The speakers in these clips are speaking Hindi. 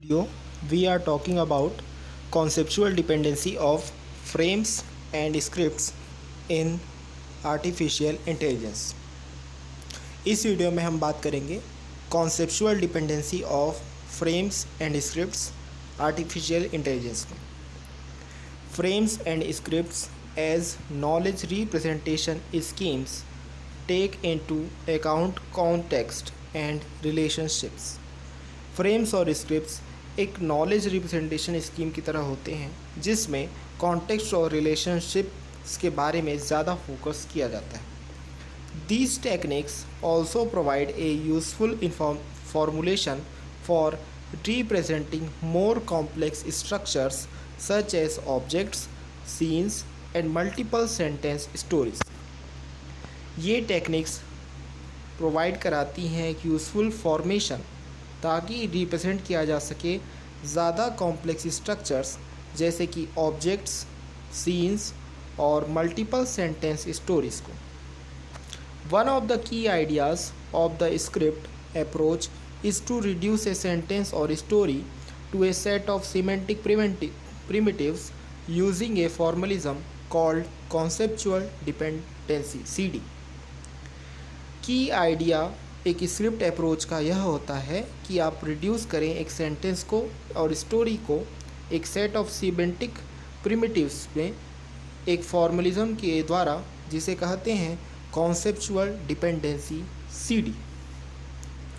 Video, we are talking about conceptual dependency of frames and scripts in artificial intelligence. इस वीडियो में हम बात करेंगे conceptual dependency of frames and scripts artificial intelligence में. Frames and scripts as knowledge representation schemes take into account context and relationships. Frames और स्क्रिप्ट्स एक नॉलेज रिप्रेजेंटेशन स्कीम की तरह होते हैं जिसमें कॉन्टेक्स्ट और रिलेशनशिप्स के बारे में ज़्यादा फोकस किया जाता है। These techniques also provide a useful formulation for representing more complex structures such as objects, scenes and multiple sentence stories. ये टेक्निक्स प्रोवाइड कराती हैं एक यूजफुल फॉर्मेशन ताकि रिप्रेजेंट किया जा सके ज़्यादा कॉम्प्लेक्स स्ट्रक्चर्स जैसे कि ऑब्जेक्ट्स, सीन्स और मल्टीपल सेंटेंस स्टोरीज़ को। One of the key ideas of the script approach is to reduce a sentence और story to a set of semantic primitives using a formalism called conceptual dependency (CD). की आइडिया एक स्क्रिप्ट अप्रोच का यह होता है कि आप रिड्यूस करें एक सेंटेंस को और स्टोरी को एक सेट ऑफ सिमेंटिक प्रिमिटिव्स में एक फॉर्मलिज्म के द्वारा जिसे कहते हैं कॉन्सेप्चुअल डिपेंडेंसी सीडी।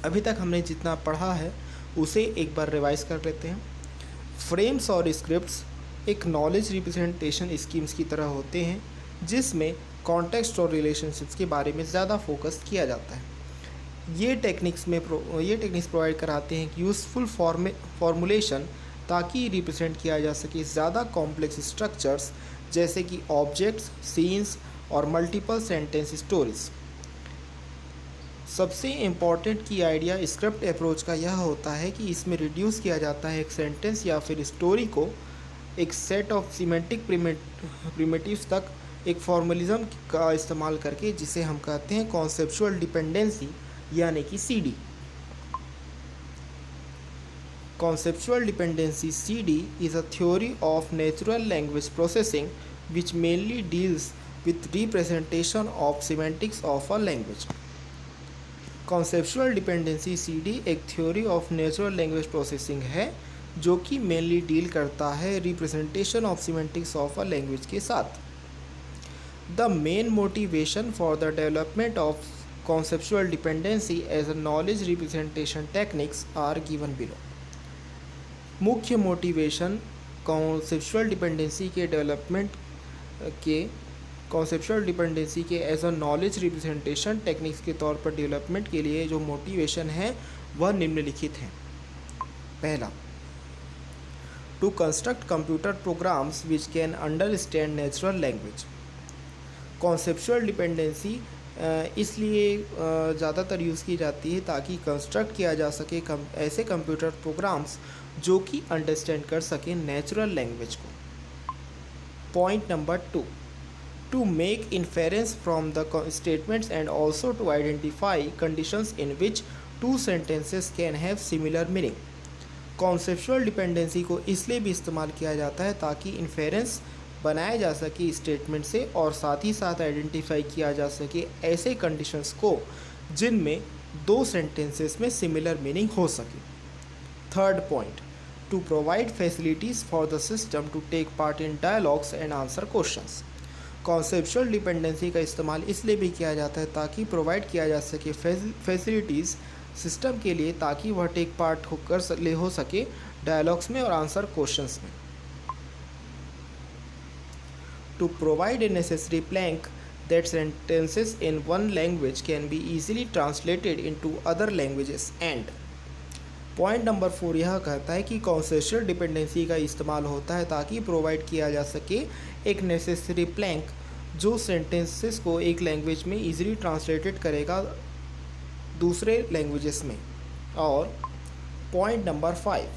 अभी तक हमने जितना पढ़ा है उसे एक बार रिवाइज कर लेते हैं। फ्रेम्स और स्क्रिप्ट्स एक नॉलेज रिप्रेजेंटेशन स्कीम्स की तरह होते हैं जिसमें कॉन्टेक्स्ट और रिलेशनशिप्स के बारे में ज़्यादा फोकस किया जाता है। ये टेक्निक्स प्रोवाइड कराते हैं कि यूज़फुल फॉर्मुलेशन ताकि रिप्रेजेंट किया जा सके ज़्यादा कॉम्प्लेक्स स्ट्रक्चर्स जैसे कि ऑब्जेक्ट्स, सीन्स और मल्टीपल सेंटेंस स्टोरीज। सबसे इम्पॉर्टेंट की आइडिया स्क्रिप्ट अप्रोच का यह होता है कि इसमें रिड्यूस किया जाता है एक सेंटेंस या फिर स्टोरी को एक सेट ऑफ सिमेंटिक प्रिमिटिव्स तक एक फॉर्मलिज्म का इस्तेमाल करके जिसे हम कहते हैं कॉन्सेप्चुअल डिपेंडेंसी यानी कि CD. Conceptual dependency CD is a theory of natural language processing which mainly deals with representation of semantics of a language. Conceptual dependency CD एक theory of natural language processing है जो कि मेनली डील करता है representation of semantics of a language के साथ। The main motivation for the development of conceptual dependency as a knowledge representation techniques are given below। मुख्य मोटिवेशन कॉन्सेप्चुअल डिपेंडेंसी के डेवलपमेंट के कॉन्सेप्चुअल डिपेंडेंसी के as a knowledge representation techniques के तौर पर डेवलपमेंट के लिए जो मोटिवेशन है वह निम्नलिखित हैं। पहला, to construct computer programs which can understand natural language. Conceptual dependency इसलिए ज़्यादातर यूज़ की जाती है ताकि कंस्ट्रक्ट किया जा सके ऐसे कंप्यूटर प्रोग्राम्स जो कि अंडरस्टैंड कर सकें नेचुरल लैंग्वेज को। Point number 2, to make inference from the statements and also to identify conditions in which two sentences can have similar meaning. Conceptual dependency को इसलिए भी इस्तेमाल किया जाता है ताकि इन्फेरेंस बनाया जा सके स्टेटमेंट से और साथ ही साथ आइडेंटिफाई किया जा सके ऐसे कंडीशंस को जिनमें दो सेंटेंसेस में सिमिलर मीनिंग हो सके। Third point, to provide facilities for the system to take part in dialogues and answer questions. Conceptual dependency का इस्तेमाल इसलिए भी किया जाता है ताकि प्रोवाइड किया जा सके फैसिलिटीज़ सिस्टम के लिए ताकि वह टेक पार्ट हो सके डायलॉग्स में और आंसर क्वेश्चंस में। To provide a necessary plank that sentences in one language can be easily translated into other languages and point number 4 यह कहता है कि कॉन्सेप्चुअल डिपेंडेंसी का इस्तेमाल होता है ताकि प्रोवाइड किया जा सके एक नेसेसरी प्लैंक जो सेंटेंसेस को एक लैंग्वेज में इजीली ट्रांसलेटेड करेगा दूसरे लैंग्वेजेस में। और point number 5,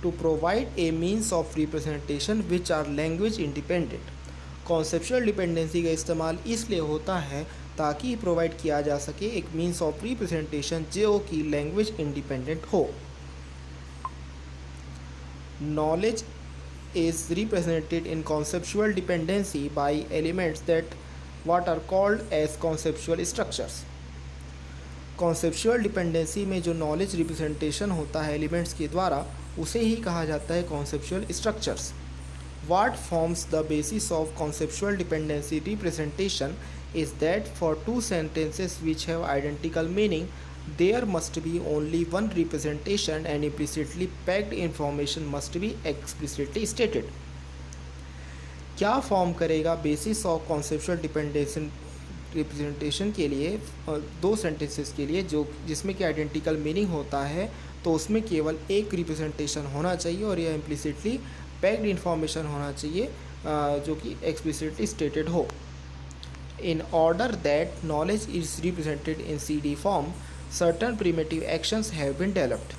to provide a means of representation which are language independent. Conceptual dependency का इस्तेमाल इसलिए होता है ताकि प्रोवाइड किया जा सके एक मीन्स ऑफ रिप्रेजेंटेशन जो कि लैंग्वेज इंडिपेंडेंट हो। knowledge is represented in conceptual dependency by elements that what are called as conceptual structures. Conceptual dependency में जो नॉलेज रिप्रेजेंटेशन होता है एलिमेंट्स के द्वारा उसे ही कहा जाता है conceptual structures. What forms the basis of conceptual dependency representation is that for two sentences which have identical meaning, there must be only one representation and implicitly packed information must be explicitly stated. क्या फॉर्म करेगा basis of conceptual dependency representation के लिए दो सेंटेंसेस के लिए जो जिसमें कि आइडेंटिकल मीनिंग होता है, तो उसमें केवल एक रिप्रेजेंटेशन होना चाहिए और यह इम्प्लिसिटली पैक्ड इन्फॉर्मेशन होना चाहिए जो कि एक्सप्लिसिटली स्टेटेड हो. In order that knowledge is represented in CD form, certain primitive actions have been developed.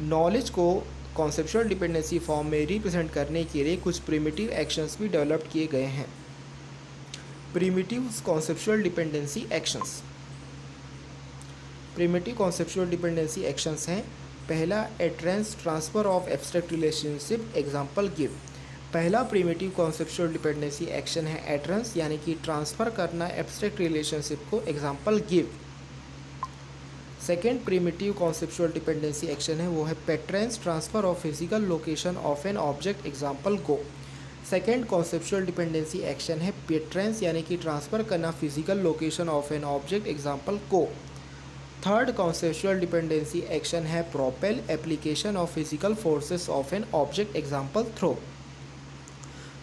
Knowledge को कॉन्सेप्चुअल डिपेंडेंसी फॉर्म में रिप्रेजेंट करने के लिए कुछ प्रिमिटिव एक्शंस भी डेवलप किए गए हैं. Primitive conceptual dependency actions. Primitive conceptual dependency actions हैं. पहला, ATRANS transfer of abstract relationship, example give. पहला प्रिमिटिव कॉन्सेप्चुअल डिपेंडेंसी एक्शन है एट्रेंस, यानी कि ट्रांसफ़र करना एब्स्ट्रैक्ट रिलेशनशिप को, example give. Second primitive conceptual dependency action है वो है PTRANS transfer of physical location of an object, example go. Second conceptual dependency action है पेट्रेंस, यानी कि ट्रांसफ़र करना physical location of an object, example go. Third conceptual dependency action है propel, application of physical forces of an object, example throw.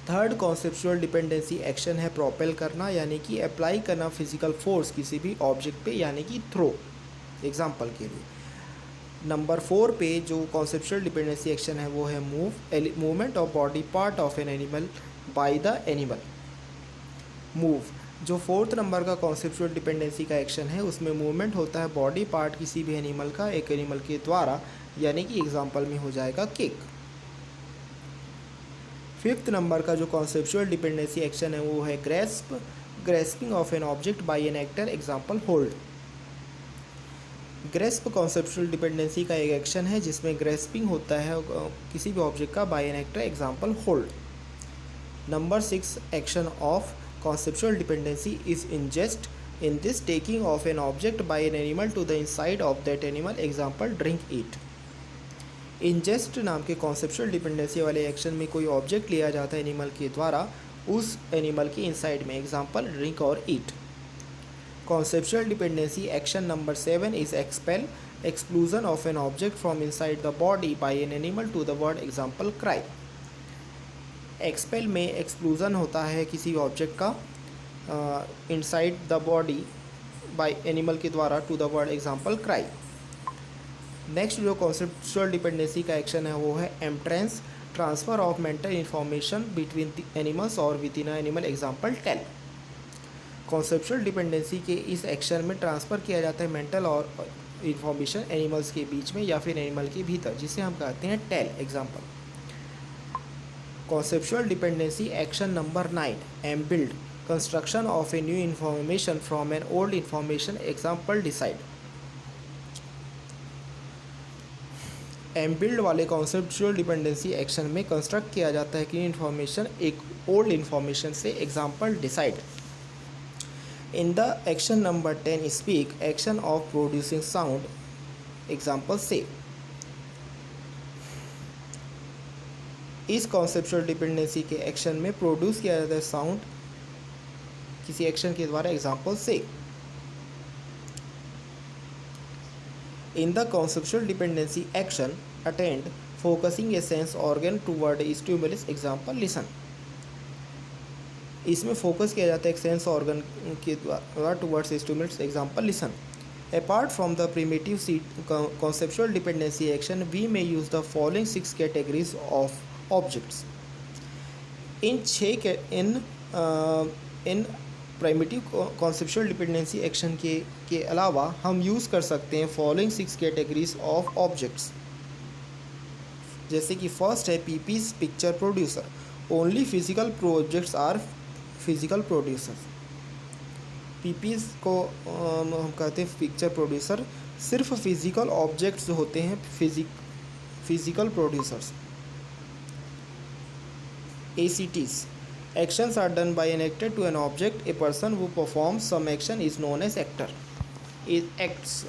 Third conceptual dependency action है प्रोपेल करना, यानी कि अप्लाई करना फिजिकल फोर्स किसी भी ऑब्जेक्ट पे, यानी कि थ्रो, एग्जांपल के लिए. नंबर 4 पे जो कॉन्सेप्चुअल डिपेंडेंसी एक्शन है वो है movement of body part of an animal by the animal. Move, जो फोर्थ नंबर का कॉन्सेप्चुअल डिपेंडेंसी का एक्शन है उसमें मूवमेंट होता है बॉडी पार्ट किसी भी एनिमल का एक एनिमल के द्वारा, यानी कि एग्जांपल में हो जाएगा किक. फिफ्थ नंबर का जो कॉन्सेप्चुअल डिपेंडेंसी एक्शन है वो है grasp, grasping of an object by an actor, example hold. Grasp conceptual dependency का एक एक्शन है जिसमें ग्रेस्पिंग होता है किसी भी ऑब्जेक्ट का by an actor, example hold. Number 6 action of conceptual dependency is ingest. In this, taking of an object by an animal to the inside of that animal, example drink eat. ingest नाम के conceptual dependency वाले एक्शन में कोई ऑब्जेक्ट लिया जाता है एनिमल के द्वारा उस एनिमल के इनसाइड में, एग्जांपल ड्रिंक और ईट. conceptual dependency action number 7 is expel, exclusion of an object from inside the body by an animal to the word, example cry. Expel में एक्सक्लूज़न होता है किसी ऑब्जेक्ट का inside the body by animal के द्वारा to the word, example cry. Next जो कॉन्सेप्चुअल डिपेंडेंसी का एक्शन है वो है MTRANS, transfer of mental information between animals और within animal, example tell. Conceptual dependency के इस एक्शन में ट्रांसफ़र किया जाता है मेंटल और इन्फॉर्मेशन एनिमल्स के बीच में या फिर एनिमल के भीतर, जिसे हम कहते हैं tell, example. Conceptual dependency action number 9, embuild, construction of a new information from an old information, example decide. embuild वाले conceptual dependency action में कंस्ट्रक्ट किया जाता है कि इन्फॉर्मेशन एक ओल्ड इन्फॉर्मेशन से, example decide. In the action number 10 speak, action of producing sound, example से. इस कॉन्सेप्चुअल डिपेंडेंसी के एक्शन में प्रोड्यूस किया जाता है साउंड किसी एक्शन के द्वारा, एग्जांपल से. In the conceptual dependency action attend, focusing a sense organ toward A stimulus, example listen. इसमें फोकस किया जाता है एक सेंस ऑर्गन के द्वारा towards a stimulus, example listen. Apart from the primitive conceptual dependency action, we may use the following 6 categories of objects. In primitive conceptual dependency action के अलावा हम यूज़ कर सकते हैं फॉलोइंग 6 कैटेगरीज ऑफ ऑब्जेक्ट्स. जैसे कि फर्स्ट है PPs, picture producer. Only physical objects are physical producer. PPs को हम कहते हैं पिक्चर प्रोड्यूसर. सिर्फ फिजिकल ऑब्जेक्ट्स होते हैं physical producers. ACTs. Actions are done by an actor to an object. A person who performs some action is known as actor. Acts.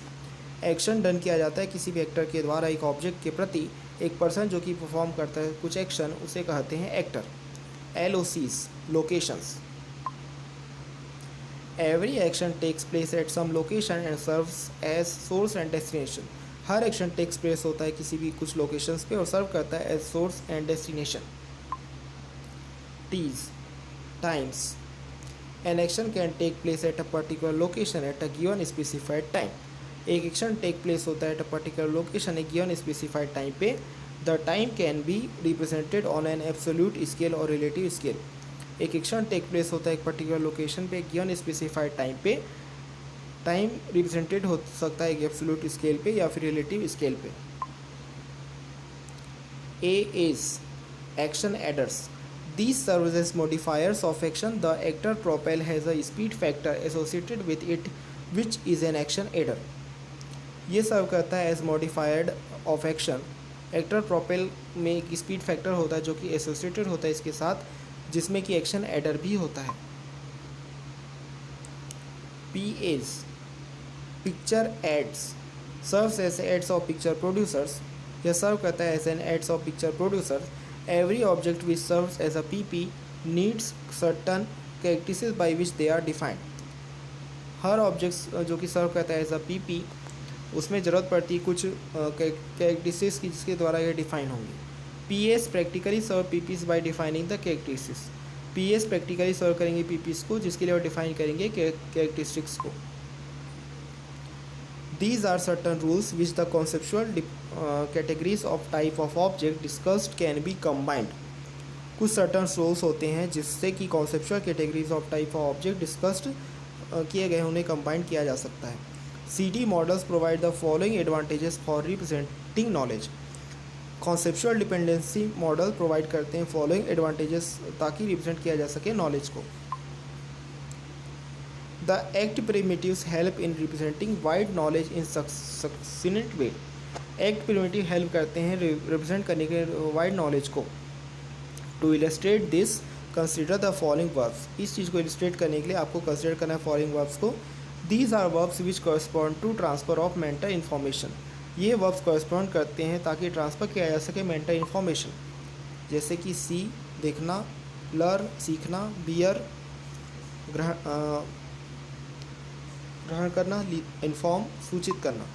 Action done किया जाता है किसी भी एक्टर के द्वारा एक ऑब्जेक्ट के प्रति. एक पर्सन जो कि परफॉर्म करता है कुछ एक्शन, उसे कहते हैं actor. LOCs. Locations. Every action takes place at some location and serves as source and destination. हर एक्शन टेक्स प्लेस होता है किसी भी कुछ लोकेशंस पे और सर्व करता है as source and destination. T's. Times. An action can take place at a particular location at a given specified time. एक एक्शन टेक प्लेस होता है एट अ पर्टिकुलर लोकेशन एक गिवन स्पेसिफाइड टाइम पे. The time can be represented on an absolute scale और रिलेटिव स्केल. एक एक्शन टेक प्लेस होता है एक पर्टिकुलर लोकेशन पे एक गिवन स्पेसिफाइड टाइम पे. टाइम रिप्रेजेंटेड हो सकता है एक एब्सोल्यूट स्केल पे या फिर रिलेटिव स्केल पे. A is action adders. These serve as modifiers of action. The actor propel has a speed factor associated with it which is an action adder. ये सर्व करता है as modifiers of action. Actor propel में एक स्पीड फैक्टर होता है जो कि एसोसिएटेड होता है इसके साथ, जिसमें कि एक्शन एडर भी होता है. PAs. Picture aids. Serves as aids of picture producers. यह सर्व करता है as an aids of picture producers. Every object which serves as a PP needs certain characteristics by which they are defined. हर ऑब्जेक्ट्स जो कि सर्व करता है एज अ PP उसमें ज़रूरत पड़ती है कुछ कैरेक्टरिस्टिक्स की जिसके द्वारा ये डिफाइन होंगी. PAs practically serve PPs by defining the characteristics. PAs practically serve करेंगे PPs को जिसके लिए वो डिफाइन करेंगे कैरेक्टरिस्टिक्स को. These are certain rules which the conceptual categories of type of object discussed can be combined. कुछ certain rules होते हैं जिससे कि conceptual categories of type of object discussed किए गए उन्हें combine किया जा सकता है. CD models provide the following advantages for representing knowledge. Conceptual dependency model provide करते हैं following advantages ताकि represent किया जा सके knowledge को. The act primitives help in representing wide knowledge in succinct way. Act primitive help करते हैं represent करने के wide knowledge को. To illustrate this, consider the following verbs. इस चीज़ को illustrate करने के लिए आपको consider करना है following verbs को. These are verbs which correspond to transfer of mental information. ये verbs correspond करते हैं ताकि ट्रांसफ़र किया जा सके mental information. जैसे कि see देखना, learn सीखना, bear ग्रहण करना, इन्फॉर्म सूचित करना,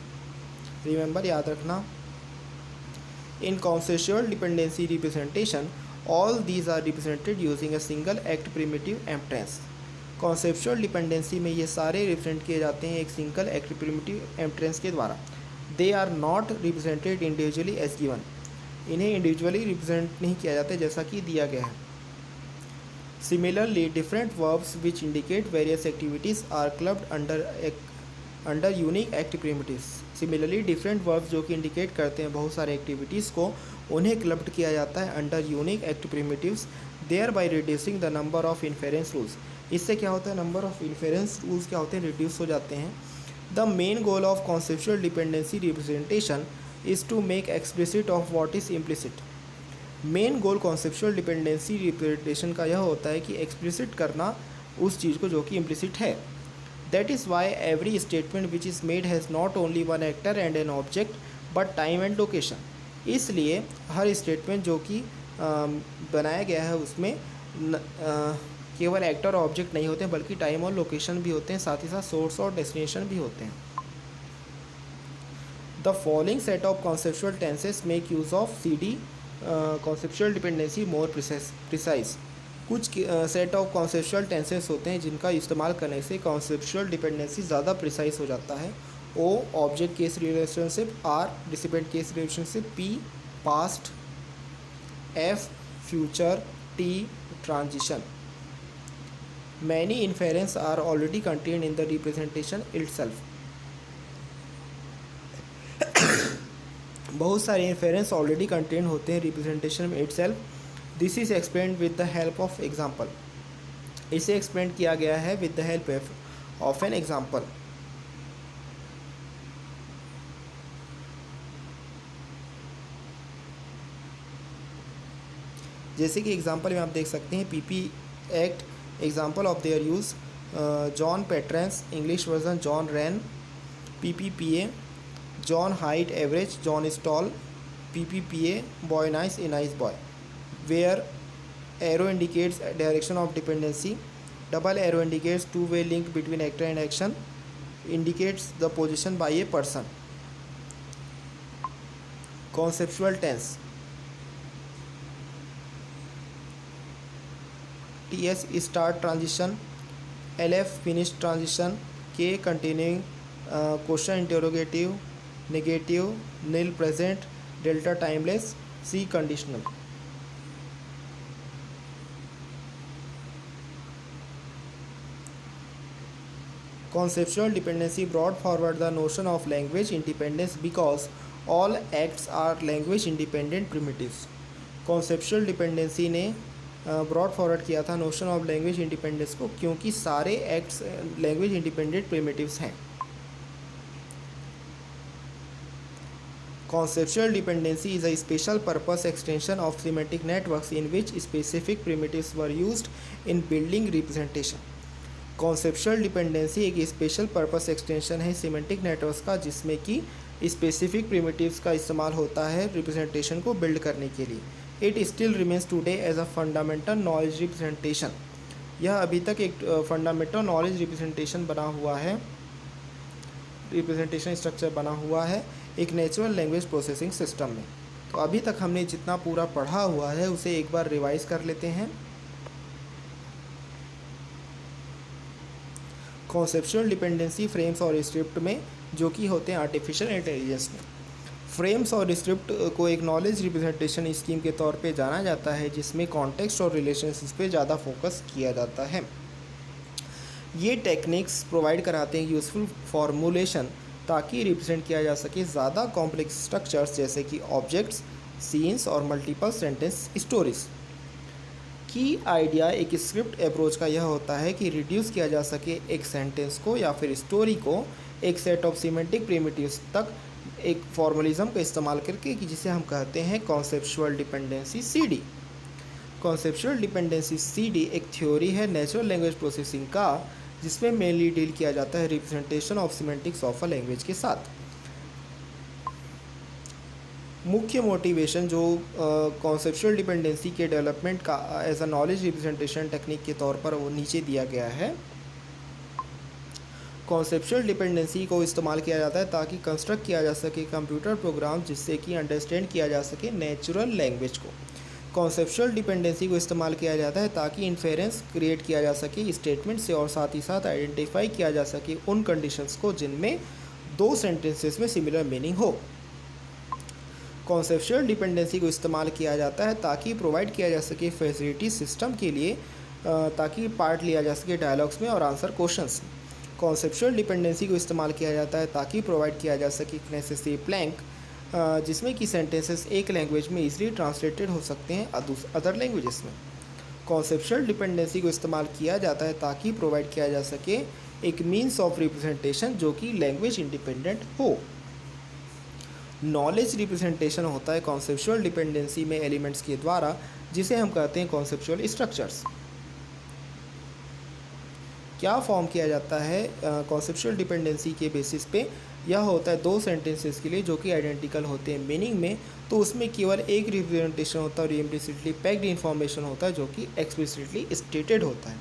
रिमेंबर याद रखना. In conceptual dependency representation all these are represented using a single act primitive MTRANS. Conceptual dependency में ये सारे रिप्रेजेंट किए जाते हैं एक सिंगल एक्ट प्रिमिटिव एम्प्टेंस के द्वारा. They are not represented individually as given. इन्हें इंडिविजुअली रिप्रेजेंट नहीं किया जाता जैसा कि दिया गया है. Similarly, different verbs which indicate various activities are clubbed under unique act primitives. Similarly, different verbs जो कि indicate करते हैं बहुत सारे activities को उन्हें clubbed किया जाता है under unique act primitives, thereby reducing the number of inference rules. इससे क्या होता है, number of inference rules क्या होते हैं, reduce हो जाते हैं. The main goal of conceptual dependency representation is to make explicit of what is implicit. Main goal conceptual dependency representation का यह होता है कि एक्सप्लिसिट करना उस चीज़ को जो कि इम्प्लिसिट है. That is why every statement which is made has not only one actor and an object but time and location. इसलिए हर स्टेटमेंट जो कि बनाया गया है उसमें केवल एक्टर और ऑब्जेक्ट नहीं होते हैं बल्कि टाइम और लोकेशन भी होते हैं, साथ ही साथ सोर्स और डेस्टिनेशन भी होते हैं. The following set of conceptual tenses make use of CD conceptual dependency more precise. कुछ सेट ऑफ कॉन्सेप्चुअल टेंसेस होते हैं जिनका इस्तेमाल करने से कॉन्सेप्चुअल डिपेंडेंसी ज़्यादा प्रिसाइज हो जाता है. O object case relationship, R recipient case relationship, P past, F future, T transition. Many inference are already contained in the representation itself. बहुत सारे इन्फेरेंस ऑलरेडी कंटेन होते हैं रिप्रेजेंटेशन में itself. This is explained with the help of example. इसे एक्सप्लेन किया गया है with the help of an example. जैसे कि एग्जांपल में आप देख सकते हैं PP act example of their use John पेट्रेंस English version John ran PPPA John height average John tall PPPA boy nice a nice boy where arrow indicates direction of dependency, double arrow indicates two-way link between actor and action, indicates the position by a person. Conceptual tense. TS start transition, LF finish transition, K continuing, question interrogative, negative, nil present, delta timeless, C conditional. Conceptual dependency brought forward the notion of language independence because all acts are language independent primitives. Conceptual dependency ने ब्रॉड फॉरवर्ड किया था नोशन ऑफ लैंग्वेज इंडिपेंडेंस को क्योंकि सारे एक्ट्स लैंग्वेज इंडिपेंडेंट प्रिमिटिव्स हैं. Conceptual dependency is a special purpose extension of semantic networks in which specific primitives were used in building representation. Conceptual dependency एक स्पेशल पर्पस एक्सटेंशन है सिमेंटिक नेटवर्क्स का जिसमें कि स्पेसिफिक प्रिमिटिव्स का इस्तेमाल होता है रिप्रेजेंटेशन को बिल्ड करने के लिए. It still remains today as a fundamental knowledge representation. यह अभी तक एक फंडामेंटल नॉलेज रिप्रेजेंटेशन बना हुआ है, रिप्रेजेंटेशन स्ट्रक्चर बना हुआ है एक नेचुरल लैंग्वेज प्रोसेसिंग सिस्टम में. तो अभी तक हमने जितना पूरा पढ़ा हुआ है उसे एक बार रिवाइज कर लेते हैं. कॉन्सेप्चुअल डिपेंडेंसी फ्रेम्स और स्क्रिप्ट में जो कि होते हैं आर्टिफिशियल इंटेलिजेंस में. फ्रेम्स और स्क्रिप्ट को एक नॉलेज रिप्रेजेंटेशन स्कीम के तौर पे जाना जाता है जिसमें कॉन्टेक्स्ट और रिलेशनशिप्स पे ज़्यादा फोकस किया जाता है. ये टेक्निक्स प्रोवाइड कराते हैं यूज़फुल फॉर्मूलेशन ताकि रिप्रेजेंट किया जा सके ज़्यादा कॉम्प्लेक्स स्ट्रक्चर्स जैसे कि ऑब्जेक्ट्स, सीन्स और मल्टीपल सेंटेंस स्टोरीज. की आइडिया एक स्क्रिप्ट अप्रोच का यह होता है कि रिड्यूस किया जा सके एक सेंटेंस को या फिर स्टोरी को एक सेट ऑफ सिमेंटिक प्रिमिटिव्स तक एक फॉर्मलिज्म का इस्तेमाल करके कि जिसे हम कहते हैं conceptual dependency CD. Conceptual dependency CD एक थ्योरी है नेचुरल लैंग्वेज प्रोसेसिंग का जिसमें मेनली डील किया जाता है representation of semantics of a language के साथ. मुख्य मोटिवेशन जो कॉन्सेप्चुअल डिपेंडेंसी के डेवलपमेंट का as a knowledge representation technique के तौर पर वो नीचे दिया गया है. कॉन्सेप्चुअल डिपेंडेंसी को इस्तेमाल किया जाता है ताकि कंस्ट्रक्ट किया जा सके कंप्यूटर प्रोग्राम जिससे कि अंडरस्टैंड किया जा सके नेचुरल लैंग्वेज को. कॉन्सेप्चुअल डिपेंडेंसी को इस्तेमाल किया जाता है ताकि इन्फेरेंस क्रिएट किया जा सके स्टेटमेंट से और साथ ही साथ आइडेंटिफाई किया जा सके उन कंडीशंस को जिनमें दो सेंटेंसेस में सिमिलर मीनिंग हो. कॉन्सेप्चुअल डिपेंडेंसी को इस्तेमाल किया जाता है ताकि प्रोवाइड किया जा सके फैसिलिटी सिस्टम के लिए ताकि पार्ट लिया जा सके डायलॉग्स में और आंसर क्वेश्चंस. कॉन्सेप्चुअल डिपेंडेंसी को इस्तेमाल किया जाता है ताकि प्रोवाइड किया जा सके नेसेसरी प्लैंक जिसमें कि सेंटेंसेस एक लैंग्वेज में इजीली ट्रांसलेटेड हो सकते हैं अदर लैंग्वेजेस में. कॉन्सेप्चुअल डिपेंडेंसी को इस्तेमाल किया जाता है ताकि प्रोवाइड किया जा सके एक मीन्स ऑफ रिप्रेजेंटेशन जो कि लैंग्वेज इंडिपेंडेंट हो. नॉलेज रिप्रेजेंटेशन होता है कॉन्सेप्चुअल डिपेंडेंसी में एलिमेंट्स के द्वारा जिसे हम कहते हैं कॉन्सेप्चुअल स्ट्रक्चर्स. क्या फॉर्म किया जाता है कॉन्सेप्चुअल डिपेंडेंसी के बेसिस पे. यह होता है दो सेंटेंसेस के लिए जो कि आइडेंटिकल होते हैं मीनिंग में तो उसमें केवल एक रिप्रेजेंटेशन होता है और इम्प्लिसिटली पैक्ड इन्फॉर्मेशन होता है जो कि एक्सप्लिसिटली स्टेटेड होता है.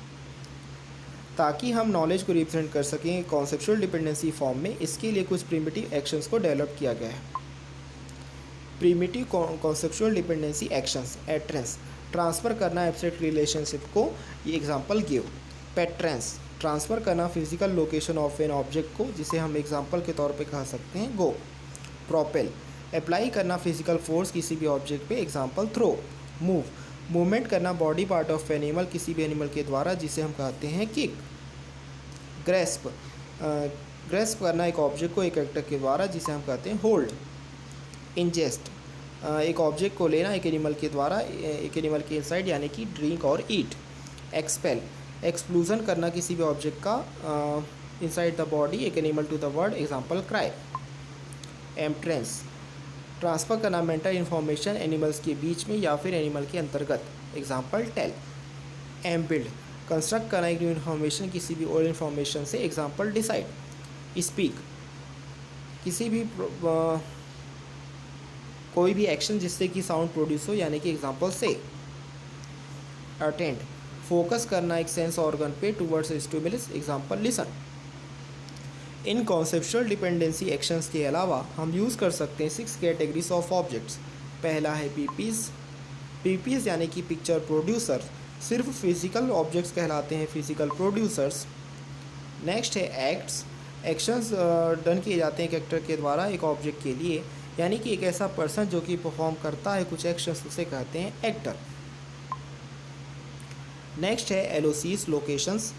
ताकि हम नॉलेज को रिप्रेजेंट कर सकें कॉन्सेप्चुअल डिपेंडेंसी फॉर्म में इसके लिए कुछ प्रिमिटिव एक्शंस को डेवलप किया गया है. Primitive conceptual dependency actions. ATRANS transfer करना एब्स्ट्रैक्ट रिलेशनशिप को ये एग्जांपल गिव. पेट्रेंस ट्रांसफ़र करना physical location of an object को जिसे हम एग्जांपल के तौर पे कह सकते हैं गो. प्रोपेल अप्लाई करना फिजिकल फोर्स किसी भी ऑब्जेक्ट पे एग्जांपल थ्रो. मूव मूवमेंट करना बॉडी पार्ट ऑफ एनिमल किसी भी एनिमल के द्वारा जिसे हम कहते हैं किक. ग्रेस्प ग्रेस्प करना एक ऑब्जेक्ट को एक एक्टर के द्वारा जिसे हम कहते हैं होल्ड. इंजेस्ट एक ऑब्जेक्ट को लेना एक एनिमल के द्वारा एक एनिमल के इनसाइड यानी कि ड्रिंक और ईट. एक्सपेल एक्सक्लूजन करना किसी भी ऑब्जेक्ट का इनसाइड द बॉडी एक animal to the world example cry. MTRANS transfer करना मेंटल इन्फॉर्मेशन एनिमल्स के बीच में या फिर एनिमल के अंतर्गत. Example tell. एम्बिल्ड, कंस्ट्रक्ट करना एक न्यू इन्फॉर्मेशन किसी भी और इन्फॉर्मेशन से, एग्जाम्पल डिसाइड। स्पीक, किसी भी कोई भी एक्शन जिससे कि साउंड प्रोड्यूस हो, यानी कि एग्जाम्पल से। अटेंड, फोकस करना एक सेंस ऑर्गन पे टूवर्ड्स स्टिमुलस, एग्जाम्पल लिसन। इन कॉन्सेप्चुअल डिपेंडेंसी एक्शंस के अलावा हम यूज़ कर सकते हैं 6 कैटेगरीज ऑफ ऑब्जेक्ट्स। पहला है पीपीज। पीपीज यानी कि पिक्चर प्रोड्यूसर, सिर्फ फिजिकल ऑब्जेक्ट्स कहलाते हैं फिजिकल प्रोड्यूसर्स। नेक्स्ट है एक्ट्स, एक्शंस डन किए जाते हैं एक एक्टर के द्वारा एक ऑब्जेक्ट के लिए, यानी कि एक ऐसा पर्सन जो कि परफॉर्म करता है कुछ एक्शंस, उसे कहते हैं एक्टर। नेक्स्ट है एलओसीज, लोकेशंस,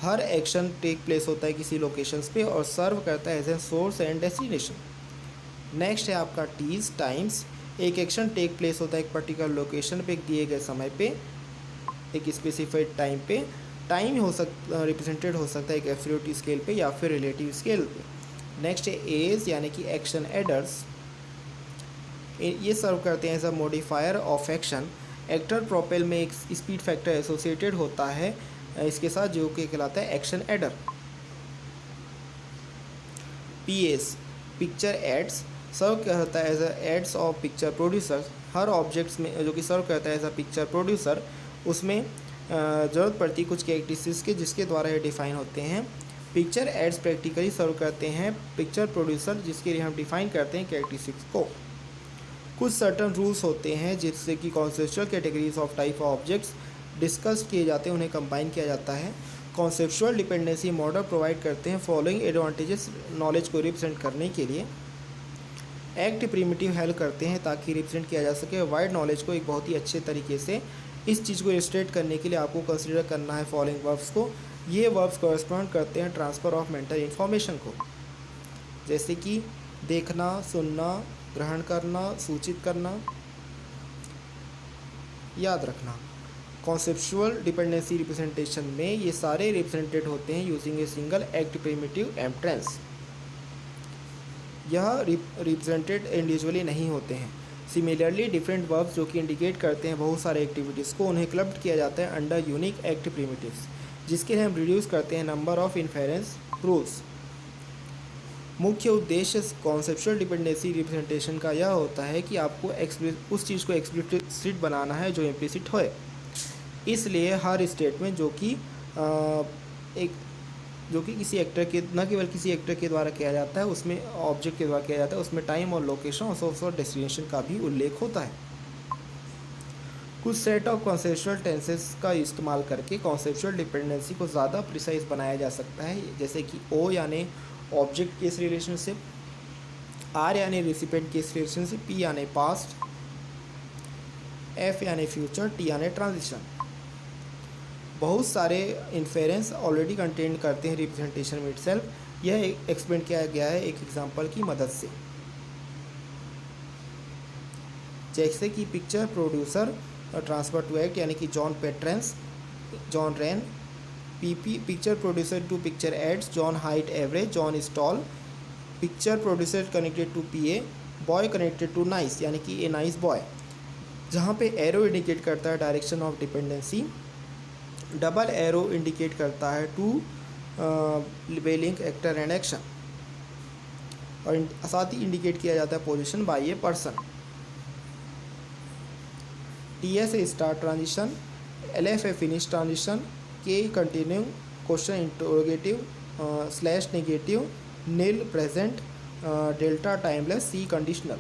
हर एक्शन टेक प्लेस होता है किसी लोकेशंस पे और सर्व करता है as a source and destination. Next है आपका टीज, टाइम्स, एक एक्शन टेक प्लेस होता है एक पर्टिकुलर लोकेशन पे एक दिए गए समय पे, एक स्पेसिफाइड टाइम पे। टाइम हो रिप्रेजेंटेड हो सकता है एक एब्सोल्यूट स्केल पे या फिर रिलेटिव स्केल पे। नेक्स्ट है एज, यानी कि एक्शन एडर्स, ये सर्व करते हैं as a modifier of action. Actor propel में एक स्पीड फैक्टर एसोसिएटेड होता है इसके साथ, जो कि कहलाता है action aider. PS, picture aids, serve करता है as a aids of picture producer, हर ऑब्जेक्ट्स में जो कि सर्व करता है एज अ पिक्चर प्रोड्यूसर, उसमें ज़रूरत पड़ती कुछ कैरेक्टरिस्टिक्स के जिसके द्वारा ये डिफाइन होते हैं। पिक्चर एड्स प्रैक्टिकली सर्व करते हैं पिक्चर प्रोड्यूसर, जिसके लिए हम डिफाइन करते हैं कैरेक्टरिस्टिक्स को। कुछ सर्टन रूल्स होते हैं जिससे कि conceptual categories of type of objects discuss किए जाते हैं, उन्हें कंबाइन किया जाता है। कॉन्सेप्चुअल डिपेंडेंसी मॉडल प्रोवाइड करते हैं फॉलोइंग एडवांटेजेस नॉलेज को रिप्रेजेंट करने के लिए। एक्ट प्रिमिटिव हेल्प करते हैं ताकि रिप्रेजेंट किया जा सके वाइड नॉलेज को एक बहुत ही अच्छे तरीके से। इस चीज़ को इलस्ट्रेट करने के लिए आपको कंसिडर करना है फॉलोइंग वर्ब्स को। ये वर्ब्स कॉरेस्पॉन्ड करते हैं ट्रांसफ़र ऑफ मेंटल इन्फॉर्मेशन को, जैसे कि देखना, सुनना, ग्रहण करना, सूचित करना, याद रखना। कॉन्सेप्चुअल डिपेंडेंसी रिप्रेजेंटेशन में ये सारे रिप्रेजेंटेड होते हैं using a single act primitive MTRANS. यह रिप्रेजेंटेड इंडिविजुअली नहीं होते हैं। सिमिलरली डिफरेंट वर्ब्स जो कि इंडिकेट करते हैं बहुत सारे एक्टिविटीज़ को, उन्हें क्लब्ड किया जाता है अंडर यूनिक एक्ट प्रिमिटिव्स, जिसके लिए हम रिड्यूस करते हैं नंबर ऑफ इन्फेरेंस रूल्स। मुख्य उद्देश्य कॉन्सेप्चुअल डिपेंडेंसी रिप्रेजेंटेशन का यह होता है कि आपको उस चीज़ को एक्सप्लिसिट बनाना है जो इम्प्लिसिट होए। इसलिए हर स्टेटमेंट जो कि किसी एक्टर के, न केवल किसी एक्टर के द्वारा किया जाता है, उसमें ऑब्जेक्ट के द्वारा किया जाता है, उसमें टाइम और लोकेशन और सोर्स और डेस्टिनेशन का भी उल्लेख होता है। कुछ सेट ऑफ कॉन्सेप्चुअल टेंसेस का इस्तेमाल करके कॉन्सेप्चुअल डिपेंडेंसी को ज़्यादा प्रिसाइज बनाया जा सकता है, जैसे कि ओ यानी ऑब्जेक्ट केस रिलेशनशिप, आर यानी रिसिपेंट केस रिलेशनशिप, पी यानी पास्ट, एफ यानी फ्यूचर, टी यानी ट्रांजिशन। बहुत सारे इन्फेरेंस ऑलरेडी कंटेन करते हैं रिप्रेजेंटेशन में इटसेल्फ। यह एक्सप्लेन किया गया है एक एग्जांपल की मदद से, जैसे कि picture producer transfer to act, यानी कि John PTRANS, John ran. Picture producer to picture aids, John height average, John tall. Picture producer connected to PA, boy connected to nice, यानी कि ए नाइस बॉय, जहाँ पे एरो इंडिकेट करता है direction of dependency, double arrow indicate करता है to link actor and action, और साथ ही इंडिकेट किया जाता है position by a person. T S A start transition, L F A finish transition, K continue, question interrogative, slash negative, nil present, delta timeless, C conditional.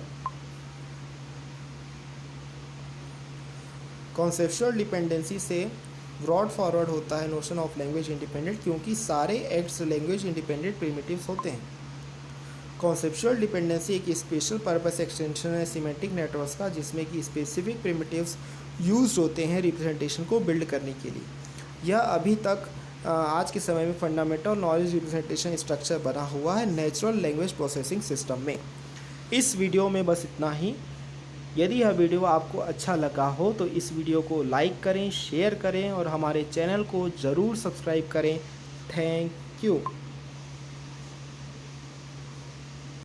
Conceptual dependency से ब्रॉड फॉरवर्ड होता है नोशन ऑफ लैंग्वेज इंडिपेंडेंट, क्योंकि सारे एक्ट्स लैंग्वेज इंडिपेंडेंट प्रिमिटिव्स होते हैं। कॉन्सेप्चुअल डिपेंडेंसी एक स्पेशल पर्पस एक्सटेंशन है सिमेंटिक नेटवर्क्स का, जिसमें कि स्पेसिफिक प्रिमिटिव्स यूज होते हैं रिप्रेजेंटेशन को बिल्ड करने के लिए। यह अभी तक आज के समय में फंडामेंटल नॉलेज रिप्रेजेंटेशन स्ट्रक्चर बना हुआ है नेचुरल लैंग्वेज प्रोसेसिंग सिस्टम में। इस वीडियो में बस इतना ही। यदि यह वीडियो आपको अच्छा लगा हो तो इस वीडियो को लाइक करें, शेयर करें और हमारे चैनल को ज़रूर सब्सक्राइब करें। Thank you.